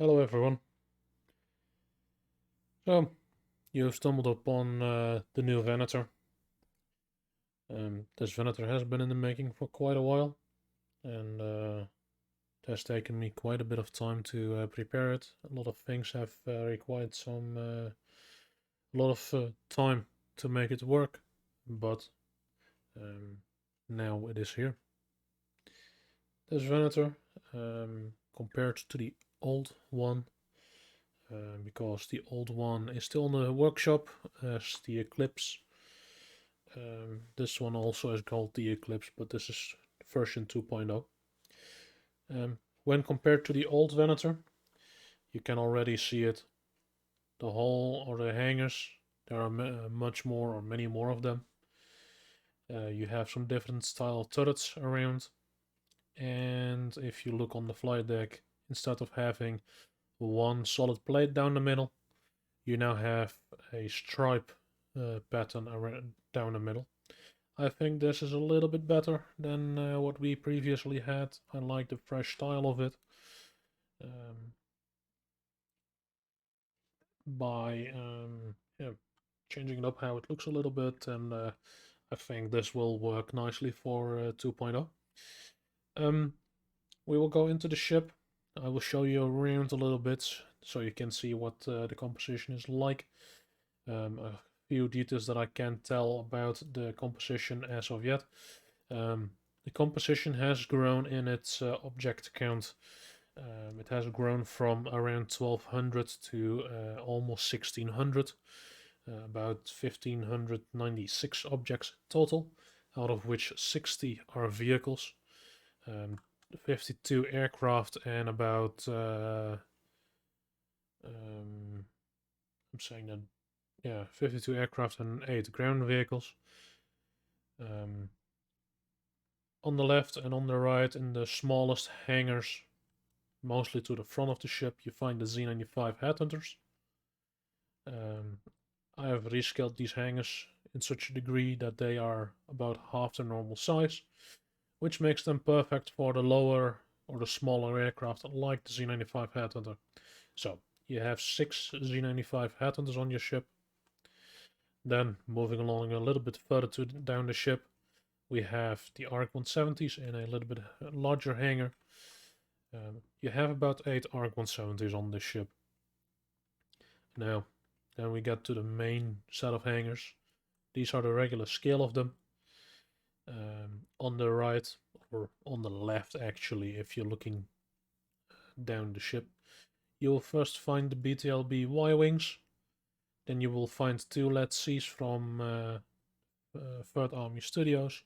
Hello everyone. So, you've stumbled upon the new Venator. This Venator has been in the making for quite a while, and it has taken me quite a bit of time to prepare it. A lot of things have required a lot of time to make it work, but um, now it is here. This Venator, compared to the old one, because the old one is still in the workshop as the Eclipse. This one also is called the Eclipse, but this is version 2.0. When compared to the old Venator, you can already see it. The hull or the hangers, there are much more or many more of them. You have some different style turrets around, and if you look on the flight deck, instead of having one solid plate down the middle, you now have a stripe pattern around down the middle. I think this is a little bit better than what we previously had. I like the fresh style of it. Um, by yeah, changing it up how it looks a little bit, and I think this will work nicely for 2.0. Um, we will go into the ship. I will show you around a little bit so you can see what the composition is like. A few details that I can't tell about the composition as of yet. The composition has grown in its object count. It has grown from around 1200 to almost 1600, about 1596 objects total, out of which 60 are vehicles, um, 52 aircraft, and about I'm saying that, yeah, 52 aircraft and 8 ground vehicles. Um, on the left and on the right, in the smallest hangars, mostly to the front of the ship, you find the Z95 headhunters. I have rescaled these hangars in such a degree that they are about half the normal size, which makes them perfect for the lower or the smaller aircraft like the Z95 headhunter. So you have 6 Z95 headhunters on your ship. Then moving along a little bit further down the ship, we have the ARC 170s in a little bit larger hangar. You have about 8 ARC 170s on this ship. Now, then we get to the main set of hangars. These are the regular scale of them. On the right, or on the left actually, if you're looking down the ship, you will first find the BTLB Y-Wings. Then you will find 2 LET-Cs from 3rd Army Studios.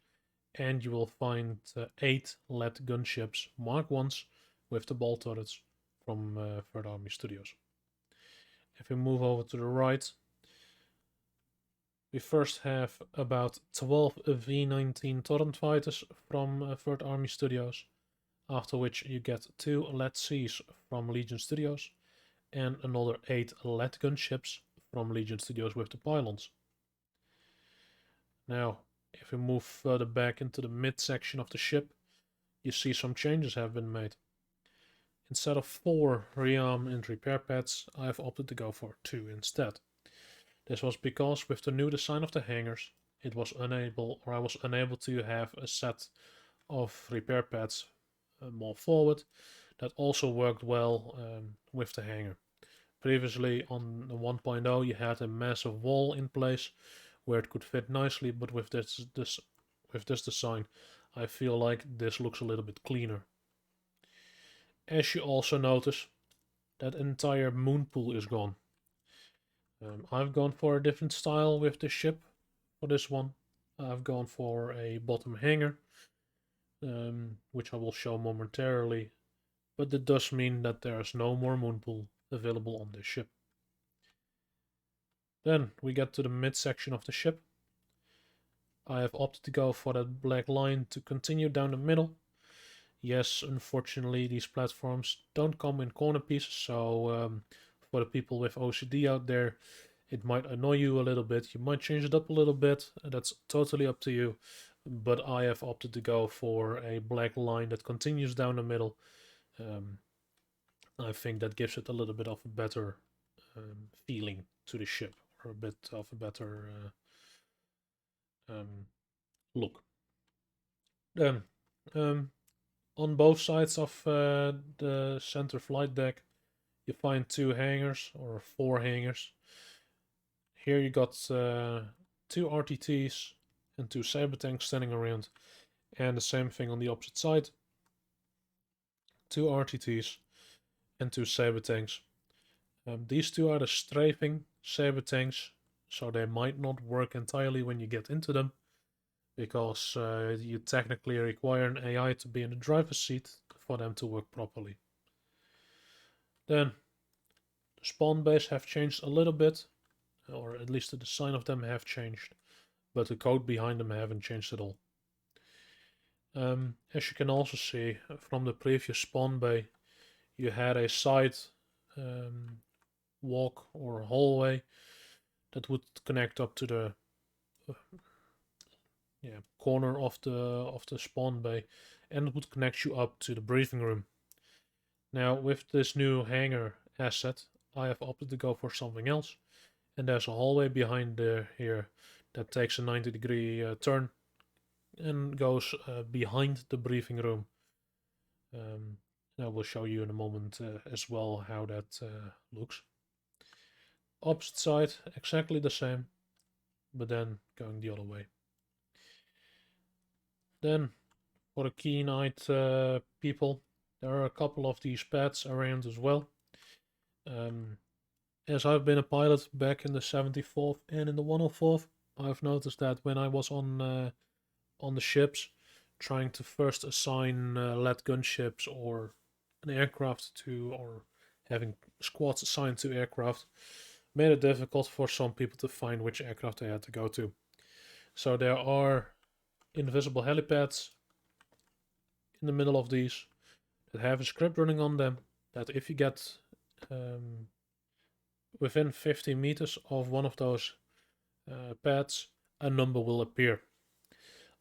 And you will find 8 LED gunships Mark 1s with the ball turrets from 3rd Army Studios. If we move over to the right, we first have about 12 V-19 Torrent fighters from 3rd Army Studios, after which you get 2 LED-Cs from Legion Studios, and another 8 LED gunships from Legion Studios with the pylons. Now, if we move further back into the mid-section of the ship, you see some changes have been made. Instead of 4 rearm and repair pads, I have opted to go for 2 instead. This was because with the new design of the hangars, I was unable to have a set of repair pads more forward that also worked well with the hangar. Previously on the 1.0 you had a massive wall in place where it could fit nicely, but with this design I feel like this looks a little bit cleaner. As you also notice, that entire moon pool is gone. I've gone for a different style with the ship for this one. I've gone for a bottom hanger, which I will show momentarily, but it does mean that there is no more moon pool available on this ship. Then we get to the midsection of the ship. I have opted to go for that black line to continue down the middle. Yes, unfortunately these platforms don't come in corner pieces, so for the people with OCD out there, it might annoy you a little bit. You might change it up a little bit, that's totally up to you. But I have opted to go for a black line that continues down the middle. I think that gives it a little bit of a better feeling to the ship, or a bit of a better look. Then, on both sides of the center flight deck, you find 2 hangars, or 4 hangars. Here you got 2 RTTs and 2 saber tanks standing around, and the same thing on the opposite side. 2 RTTs and 2 saber tanks. These 2 are the strafing saber tanks, so they might not work entirely when you get into them, because you technically require an AI to be in the driver's seat for them to work properly. Then, the spawn bays have changed a little bit, or at least the design of them have changed, but the code behind them haven't changed at all. As you can also see from the previous spawn bay, you had a side walk or hallway that would connect up to the corner of the spawn bay, and it would connect you up to the briefing room. Now, with this new hangar asset, I have opted to go for something else, and there's a hallway behind here that takes a 90-degree turn and goes behind the briefing room. I will show you in a moment as well how that looks. Opposite side, exactly the same, but then going the other way. Then, for the keen-eyed people, there are a couple of these pads around as well. As I've been a pilot back in the 74th and in the 104th, I've noticed that when I was on the ships, trying to first assign lead gunships or an aircraft to, or having squads assigned to aircraft, made it difficult for some people to find which aircraft they had to go to. So there are invisible helipads in the middle of these that have a script running on them, that if you get within 50 meters of one of those pads, a number will appear.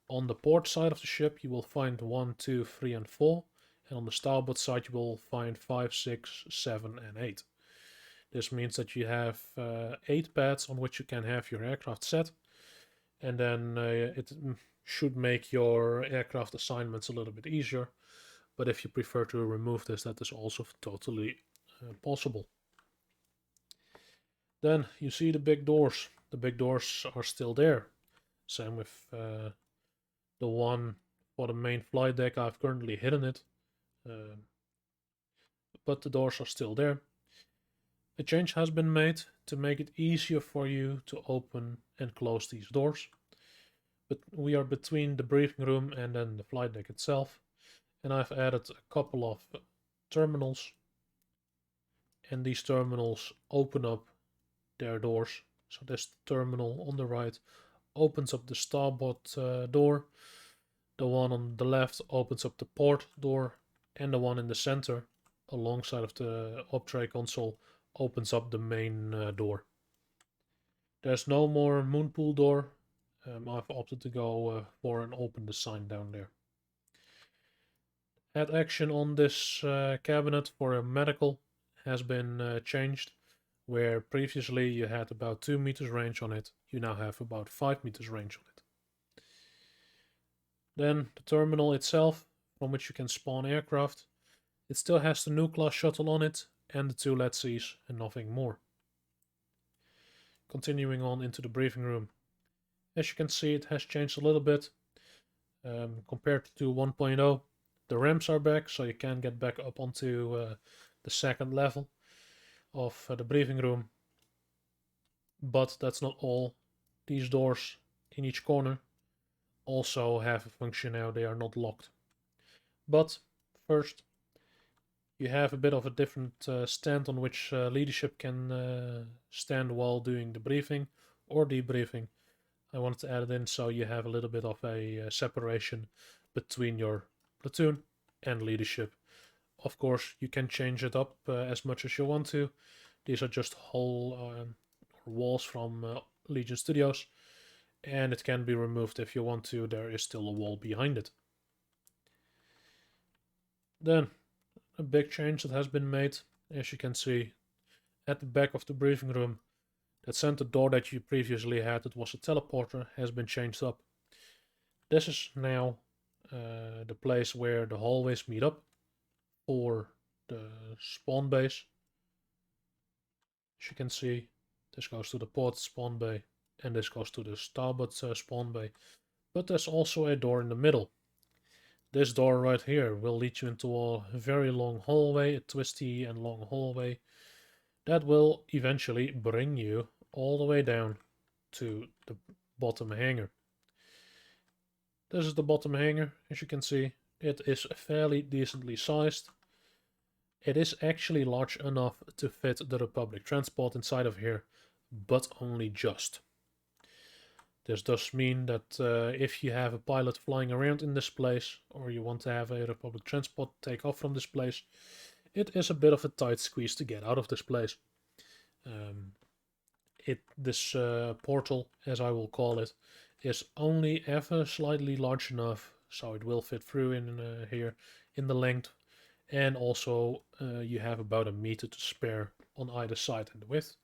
On the port side of the ship, you will find 1, 2, 3, and 4, and on the starboard side, you will find 5, 6, 7, and 8. This means that you have 8 pads on which you can have your aircraft set, and then it should make your aircraft assignments a little bit easier. But if you prefer to remove this, that is also totally possible. Then you see the big doors. The big doors are still there. Same with the one for the main flight deck. I've currently hidden it, but the doors are still there. A change has been made to make it easier for you to open and close these doors. But we are between the briefing room and then the flight deck itself, and I've added a couple of terminals, and these terminals open up their doors. So this terminal on the right opens up the starboard door, the one on the left opens up the port door, and the one in the center alongside of the op-tray console opens up the main door. There's no more moonpool door. I've opted to go for an open design down there. Add action on this cabinet for a medical has been changed, where previously you had about 2 meters range on it, you now have about 5 meters range on it. Then the terminal itself, from which you can spawn aircraft, it still has the new class shuttle on it and the 2 LEDCs and nothing more. Continuing on into the briefing room. As you can see, it has changed a little bit compared to 1.0. The ramps are back, so you can get back up onto the second level of the briefing room. But that's not all. These doors in each corner also have a function now, they are not locked. But first, you have a bit of a different stand on which leadership can stand while doing the briefing or debriefing. I wanted to add it in so you have a little bit of a separation between your platoon and leadership. Of course, you can change it up as much as you want to. These are just whole walls from Legion Studios, and it can be removed if you want to. There is still a wall behind it. Then, a big change that has been made as you can see, at the back of the briefing room, that center door that you previously had, that was a teleporter, has been changed up. This is now the place where the hallways meet up for the spawn base. As you can see, this goes to the port spawn bay, and this goes to the starboard spawn bay. But there's also a door in the middle. This door right here will lead you into a very long hallway, a twisty and long hallway, that will eventually bring you all the way down to the bottom hangar. This is the bottom hangar, as you can see. It is fairly decently sized. It is actually large enough to fit the Republic transport inside of here, but only just. This does mean that if you have a pilot flying around in this place, or you want to have a Republic transport take off from this place, it is a bit of a tight squeeze to get out of this place. This portal, as I will call it, is only ever slightly large enough, so it will fit through in here in the length, and also you have about a meter to spare on either side in the width.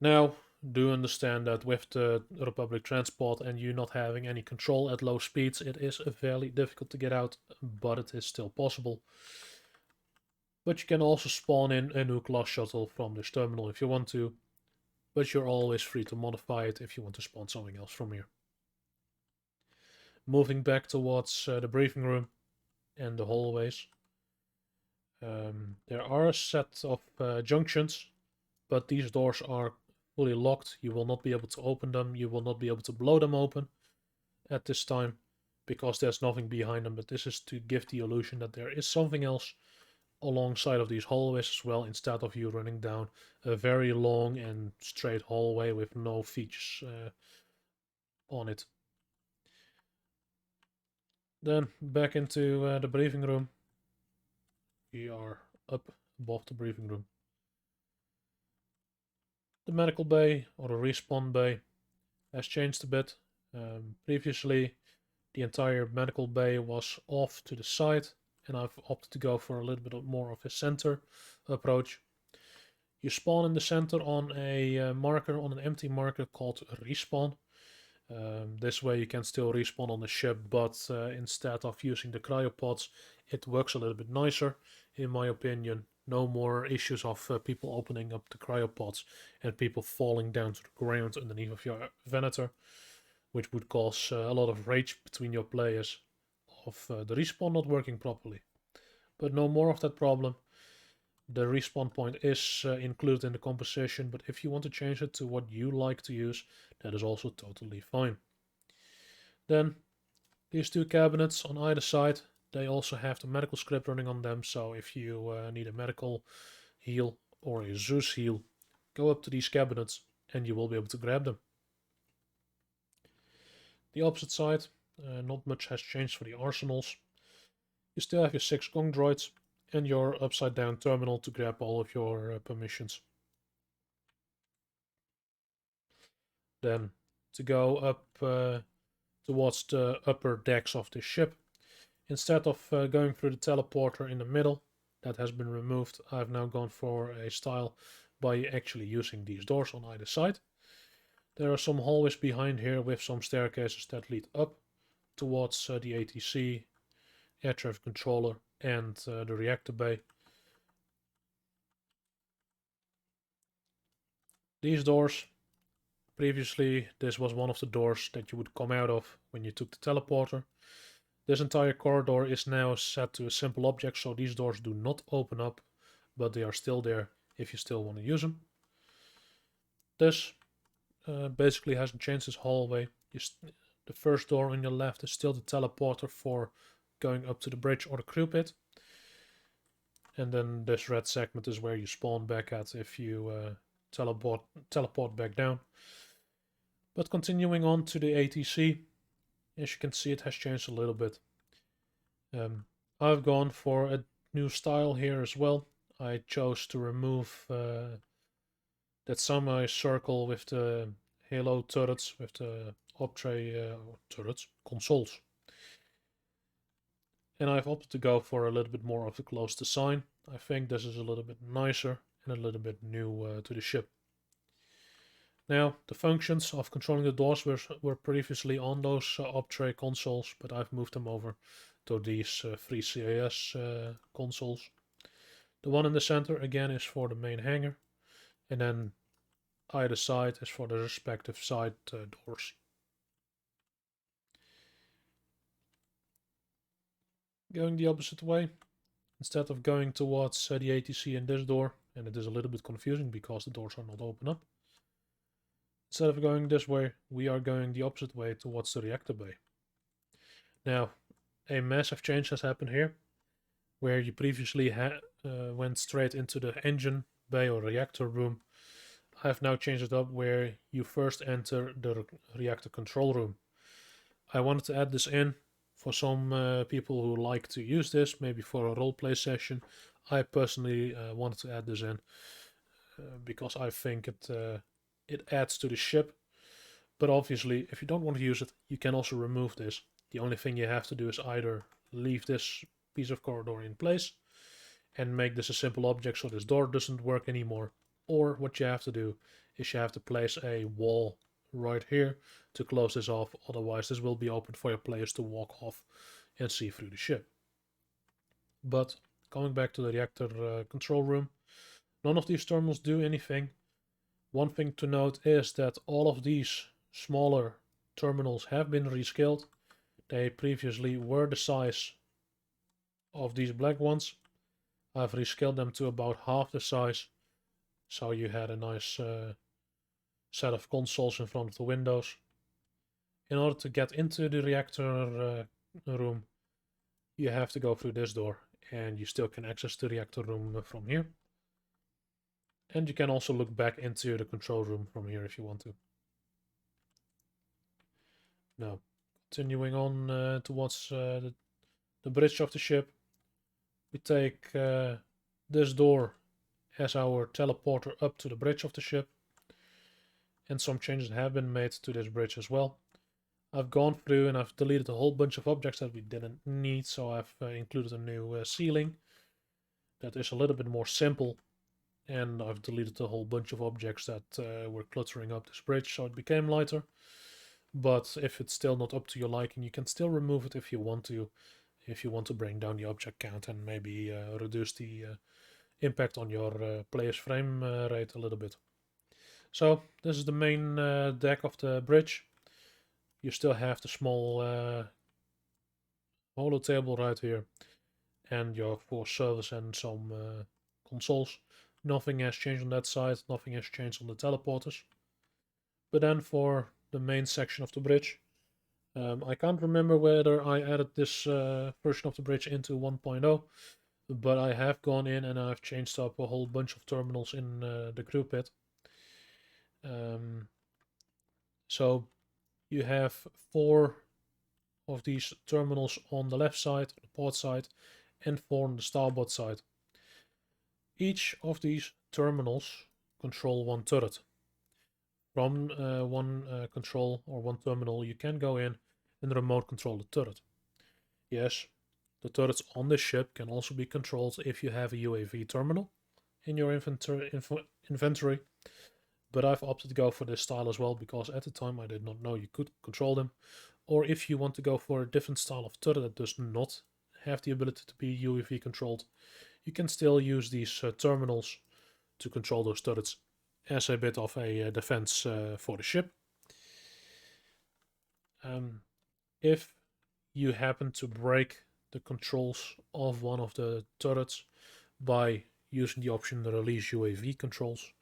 Now, do understand that with the Republic transport and you not having any control at low speeds, it is fairly difficult to get out, but it is still possible. But you can also spawn in a new class shuttle from this terminal if you want to, but you're always free to modify it if you want to spawn something else from here. Moving back towards the briefing room and the hallways. There are a set of junctions, but these doors are fully locked. You will not be able to open them. You will not be able to blow them open at this time because there's nothing behind them, but this is to give the illusion that there is something else alongside of these hallways as well, instead of you running down a very long and straight hallway with no features on it. Then back into the briefing room. We are up above the briefing room. The medical bay, or the respawn bay, has changed a bit. Previously, the entire medical bay was off to the side, and I've opted to go for a little bit more of a center approach. You spawn in the center on a marker, on an empty marker called respawn. This way you can still respawn on the ship, but instead of using the cryopods, it works a little bit nicer, in my opinion. No more issues of people opening up the cryopods and people falling down to the ground underneath of your Venator, which would cause a lot of rage between your players of the respawn not working properly. But no more of that problem. The respawn point is included in the composition, but if you want to change it to what you like to use, that is also totally fine. Then, these two cabinets on either side, they also have the medical script running on them, so if you need a medical heal or a Zeus heal, go up to these cabinets and you will be able to grab them. The opposite side, not much has changed for the arsenals. You still have your 6 gong droids and your upside down terminal to grab all of your permissions. Then, to go up towards the upper decks of the ship, instead of going through the teleporter in the middle, that has been removed, I've now gone for a style by actually using these doors on either side. There are some hallways behind here with some staircases that lead up towards the ATC, air traffic controller, and the reactor bay. These doors, previously this was one of the doors that you would come out of when you took the teleporter. This entire corridor is now set to a simple object, so these doors do not open up, but they are still there if you still want to use them. This basically hasn't changed this hallway. The first door on your left is still the teleporter for going up to the bridge or the crew pit. And then this red segment is where you spawn back at if you teleport back down. But continuing on to the ATC, as you can see, it has changed a little bit. I've gone for a new style here as well. I chose to remove that semi-circle with the halo turrets, with the Optray turrets, consoles. And I've opted to go for a little bit more of the close design. I think this is a little bit nicer and a little bit new to the ship. Now, the functions of controlling the doors were previously on those op-tray consoles, but I've moved them over to these three CIS consoles. The one in the center, again, is for the main hangar, and then either side is for the respective side doors. Going the opposite way, instead of going towards the ATC in this door, and it is a little bit confusing because the doors are not open up. Instead of going this way, we are going the opposite way towards the reactor bay. Now, a massive change has happened here, where you previously went straight into the engine bay or reactor room. I have now changed it up where you first enter the reactor control room. I wanted to add this in for some people who like to use this, maybe for a roleplay session. I personally wanted to add this in because I think it adds to the ship. But obviously, if you don't want to use it, you can also remove this. The only thing you have to do is either leave this piece of corridor in place and make this a simple object so this door doesn't work anymore. Or what you have to do is you have to place a wall right here to close this off. Otherwise, this will be open for your players to walk off and see through the ship. But going back to the reactor control room, none of these terminals do anything. One thing to note is that all of these smaller terminals have been rescaled. They previously were the size of these black ones. I've rescaled them to about half the size, so you had a nice set of consoles in front of the windows. In order to get into the reactor room, you have to go through this door, and you still can access the reactor room from here. And you can also look back into the control room from here if you want to. Now, continuing on towards the bridge of the ship, we take this door as our teleporter up to the bridge of the ship. And some changes have been made to this bridge as well. I've gone through and I've deleted a whole bunch of objects that we didn't need, so I've included a new ceiling that is a little bit more simple, and I've deleted a whole bunch of objects that were cluttering up this bridge, so it became lighter. But if it's still not up to your liking, you can still remove it if you want to bring down the object count and maybe reduce the impact on your player's frame rate a little bit. So this is the main deck of the bridge. You still have the small holo table right here and your 4 servers and some consoles. Nothing has changed on that side, nothing has changed on the teleporters. But then for the main section of the bridge, I can't remember whether I added this version of the bridge into 1.0, but I have gone in and I've changed up a whole bunch of terminals in the crew pit. So you have 4 of these terminals on the left side, the port side, and 4 on the starboard side. Each of these terminals control one turret. From one control or one terminal, you can go in and remote control the turret. Yes, the turrets on this ship can also be controlled if you have a UAV terminal in your inventory. But I've opted to go for this style as well because at the time I did not know you could control them. Or if you want to go for a different style of turret that does not have the ability to be UAV controlled, you can still use these terminals to control those turrets as a bit of a defense for the ship. If you happen to break the controls of one of the turrets by using the option release UAV controls,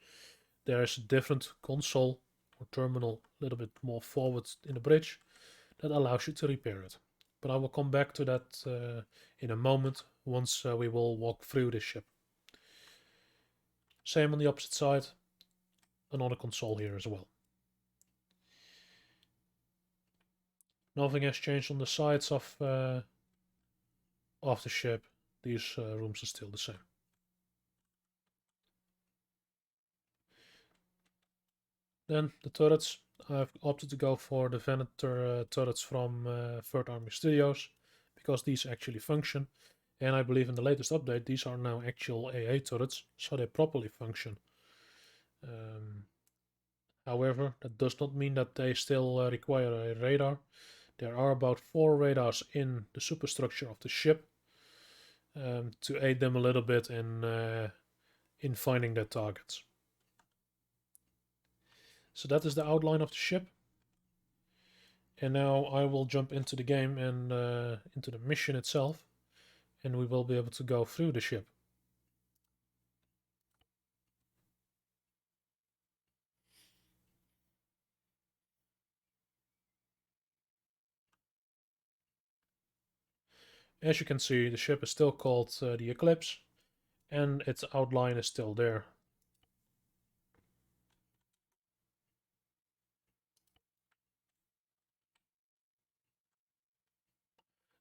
there is a different console or terminal a little bit more forward in the bridge that allows you to repair it. But I will come back to that in a moment once we will walk through this ship. Same on the opposite side, another console here as well. Nothing has changed on the sides of the ship. These rooms are still the same. Then the turrets. I've opted to go for the Venator turrets from 3rd Army Studios because these actually function. And I believe in the latest update, these are now actual AA turrets, so they properly function. However, that does not mean that they still require a radar. There are about 4 radars in the superstructure of the ship to aid them a little bit in finding their targets. So that is the outline of the ship. And now I will jump into the game and into the mission itself, and we will be able to go through the ship. As you can see, the ship is still called the Eclipse, and its outline is still there.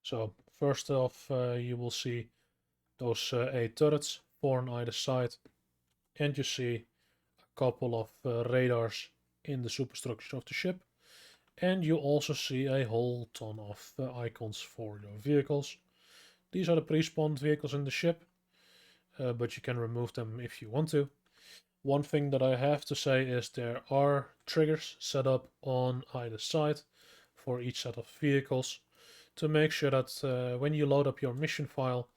So first off, you will see those 8 turrets, 4 on either side, and you see a couple of radars in the superstructure of the ship, and you also see a whole ton of icons for your vehicles. These are the pre-spawned vehicles in the ship, but you can remove them if you want to. One thing that I have to say is there are triggers set up on either side for each set of vehicles to make sure that when you load up your mission file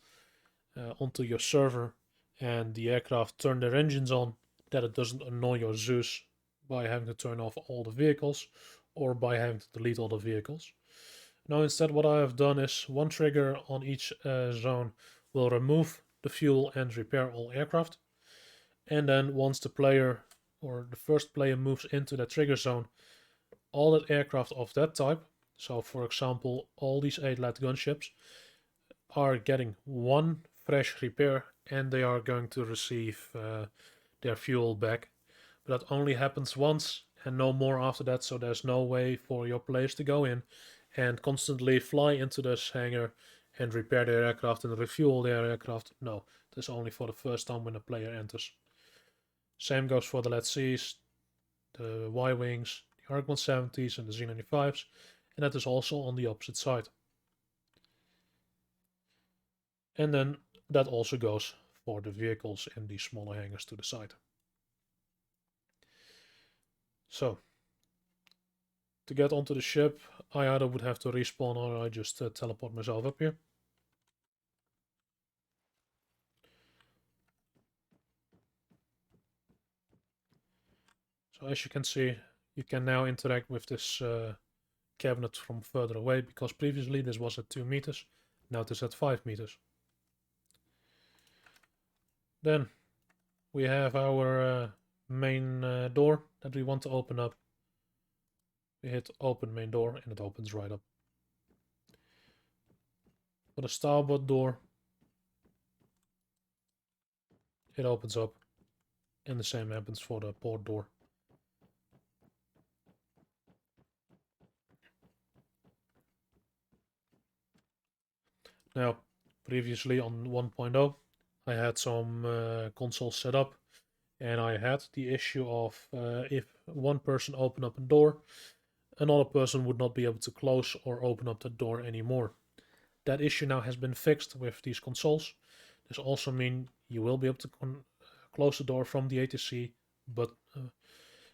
onto your server and the aircraft turn their engines on, that it doesn't annoy your Zeus by having to turn off all the vehicles or by having to delete all the vehicles. Now instead what I have done is one trigger on each zone will remove the fuel and repair all aircraft. And then once the player or the first player moves into the trigger zone, all that aircraft of that type, so for example all these 8 light gunships, are getting one fresh repair and they are going to receive their fuel back. But that only happens once and no more after that, so there's no way for your players to go in and constantly fly into this hangar and repair their aircraft and refuel their aircraft. No, this is only for the first time when a player enters. Same goes for the Let's Seas, the Y-Wings, the Arc 170s and the Z95s, and that is also on the opposite side. And then that also goes for the vehicles in the smaller hangars to the side. So, to get onto the ship, I either would have to respawn or I just teleport myself up here. So as you can see, you can now interact with this cabinet from further away, because previously this was at 2 meters, now it is at 5 meters. Then we have our main door that we want to open up. We hit open main door and it opens right up. For the starboard door, it opens up, and the same happens for the port door. Now, previously on 1.0, I had some consoles set up, and I had the issue of if one person opened up a door, another person would not be able to close or open up the door anymore. That issue now has been fixed with these consoles. This also means you will be able to close the door from the ATC, but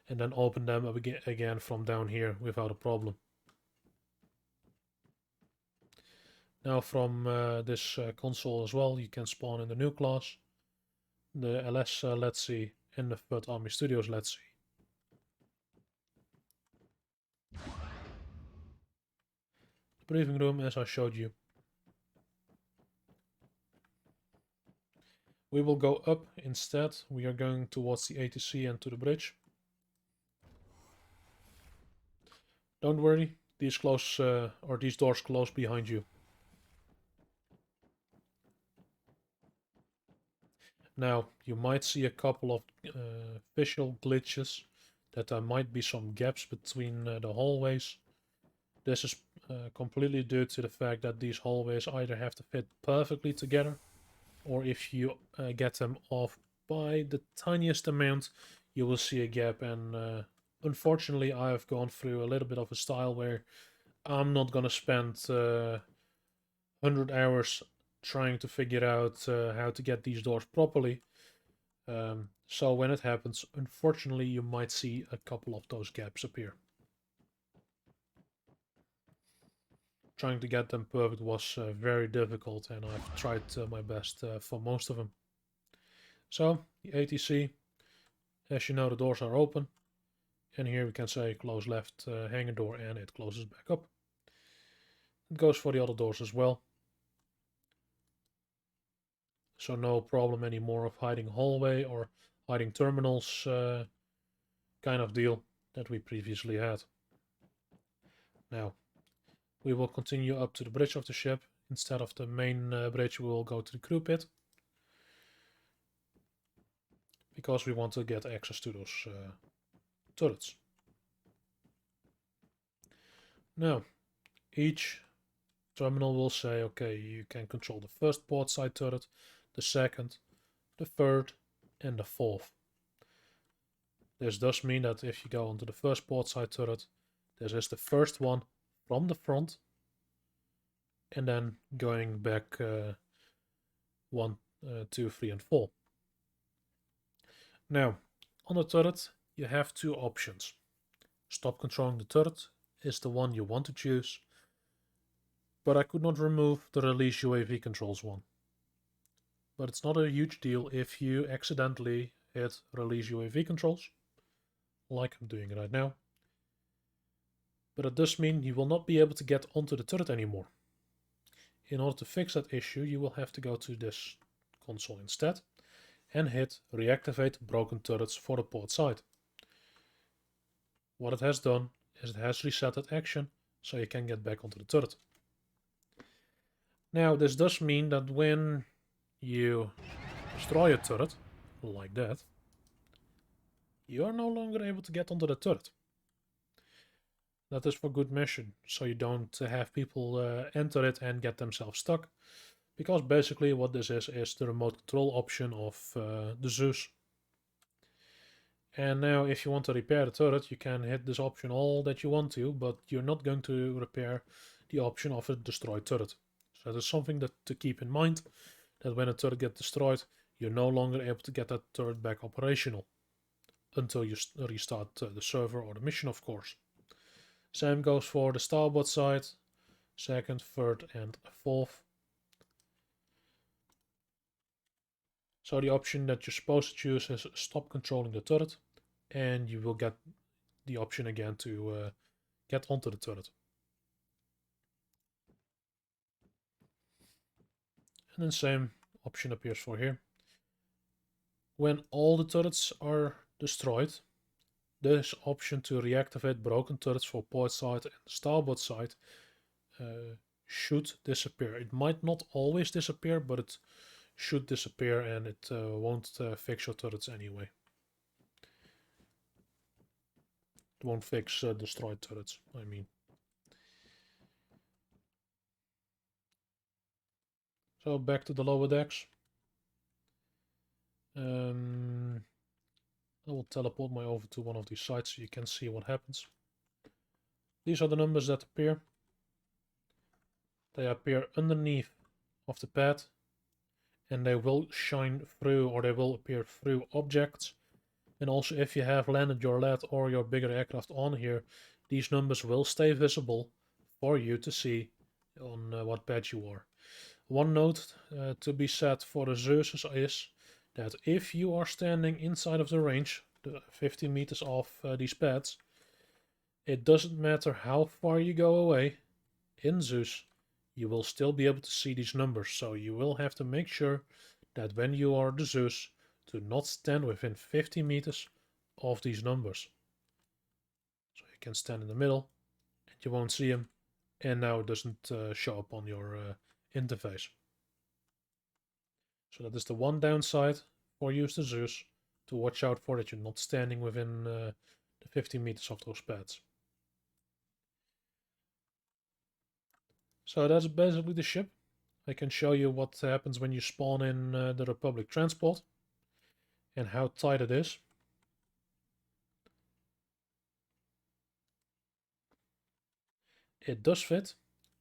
and then open them up again from down here without a problem. Now from this console as well, you can spawn in the new class, the LS Let's See, and the 3rd Army Studios Let's See. The briefing room, as I showed you. We will go up instead. We are going towards the ATC and to the bridge. Don't worry, these these doors close behind you. Now, you might see a couple of visual glitches, that there might be some gaps between the hallways. This is completely due to the fact that these hallways either have to fit perfectly together, or if you get them off by the tiniest amount, you will see a gap. And unfortunately, I have gone through a little bit of a style where I'm not gonna spend 100 hours trying to figure out how to get these doors properly. So when it happens, unfortunately, you might see a couple of those gaps appear. Trying to get them perfect was very difficult, and I've tried my best for most of them. So, the ATC, as you know, the doors are open. And here we can say close left hangar door, and it closes back up. It goes for the other doors as well. So no problem anymore of hiding hallway or hiding terminals kind of deal that we previously had. Now, we will continue up to the bridge of the ship. Instead of the main bridge, we will go to the crew pit, because we want to get access to those turrets. Now, each terminal will say, okay, you can control the first port side turret, the second, the third, and the fourth. This does mean that if you go onto the first port side turret, this is the first one from the front, and then going back 1, 2, 3, and 4. Now, on the turret, you have two options. Stop controlling the turret is the one you want to choose, but I could not remove the release UAV controls one. But it's not a huge deal if you accidentally hit release UAV controls, like I'm doing right now. But it does mean you will not be able to get onto the turret anymore. In order to fix that issue, you will have to go to this console instead and hit reactivate broken turrets for the port side. What it has done is it has reset that action so you can get back onto the turret. Now, this does mean that when you destroy a turret, like that, you are no longer able to get onto the turret. That is for good measure, so you don't have people enter it and get themselves stuck. Because basically what this is the remote control option of the Zeus. And now if you want to repair the turret, you can hit this option all that you want to, but you're not going to repair the option of a destroyed turret. So that is something to keep in mind, that when a turret gets destroyed, you're no longer able to get that turret back operational until you restart the server or the mission, of course. Same goes for the starboard side, second, third, and fourth. So the option that you're supposed to choose is stop controlling the turret, and you will get the option again to get onto the turret. And then same option appears for here. When all the turrets are destroyed, this option to reactivate broken turrets for port side and starboard side should disappear. It might not always disappear, but it should disappear, and it won't fix your turrets anyway. It won't fix destroyed turrets, I mean. So back to the lower decks. I will teleport my over to one of these sites so you can see what happens. These are the numbers that appear. They appear underneath of the pad, and they will shine through, or they will appear through objects. And also if you have landed your lead or your bigger aircraft on here, these numbers will stay visible for you to see on what pad you are. One note to be said for the Zeus is that if you are standing inside of the range, the 50 meters off these pads, it doesn't matter how far you go away in Zeus, you will still be able to see these numbers. So you will have to make sure that when you are the Zeus, to not stand within 50 meters of these numbers. So you can stand in the middle and you won't see them, and now it doesn't show up on your interface. So that is the one downside for use the Zeus, to watch out for, that you're not standing within the 50 meters of those pads. So that's basically the ship. I can show you what happens when you spawn in the Republic transport and how tight it is. It does fit.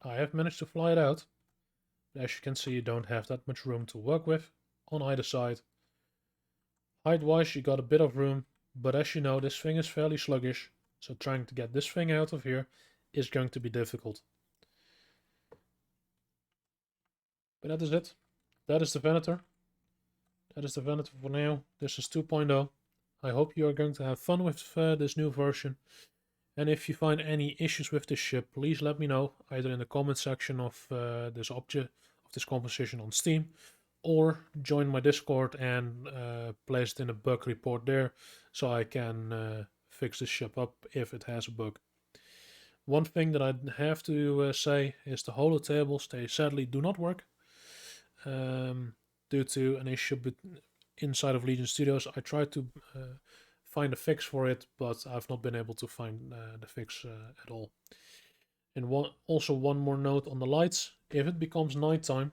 I have managed to fly it out. But as you can see, you don't have that much room to work with on either side. Height-wise, you got a bit of room, but as you know, this thing is fairly sluggish, so trying to get this thing out of here is going to be difficult. But that is it. That is the Venator. That is the Venator for now. This is 2.0. I hope you are going to have fun with this new version. And if you find any issues with this ship, please let me know, either in the comment section of this object, of this composition on Steam, or join my Discord and place it in a bug report there, so I can fix this ship up if it has a bug. One thing that I have to say is the holo tables, they sadly do not work. Due to an issue inside of Legion Studios. I tried to find a fix for it, but I've not been able to find the fix at all. And also one more note on the lights. If it becomes nighttime,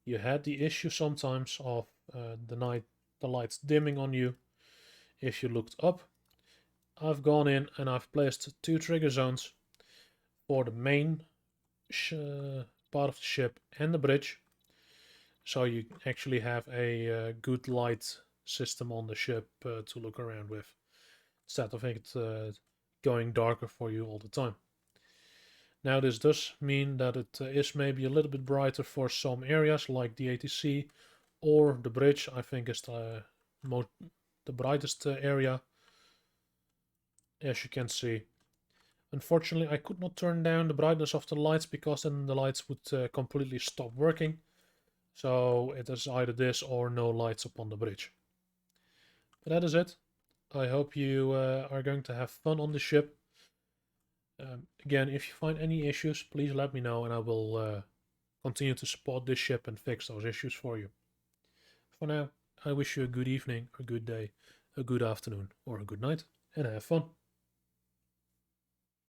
you had the issue sometimes of the lights dimming on you. If you looked up, I've gone in and I've placed 2 trigger zones for the main part of the ship and the bridge. So you actually have a good light system on the ship to look around with, instead of it going darker for you all the time. Now this does mean that it is maybe a little bit brighter for some areas like the ATC or the bridge. I think is the brightest area, as you can see. Unfortunately, I could not turn down the brightness of the lights because then the lights would completely stop working. So it is either this or no lights up on the bridge. But that is it. I hope you are going to have fun on the ship. Again, if you find any issues, please let me know and I will continue to support this ship and fix those issues for you. For now, I wish you a good evening, a good day, a good afternoon, or a good night, and have fun.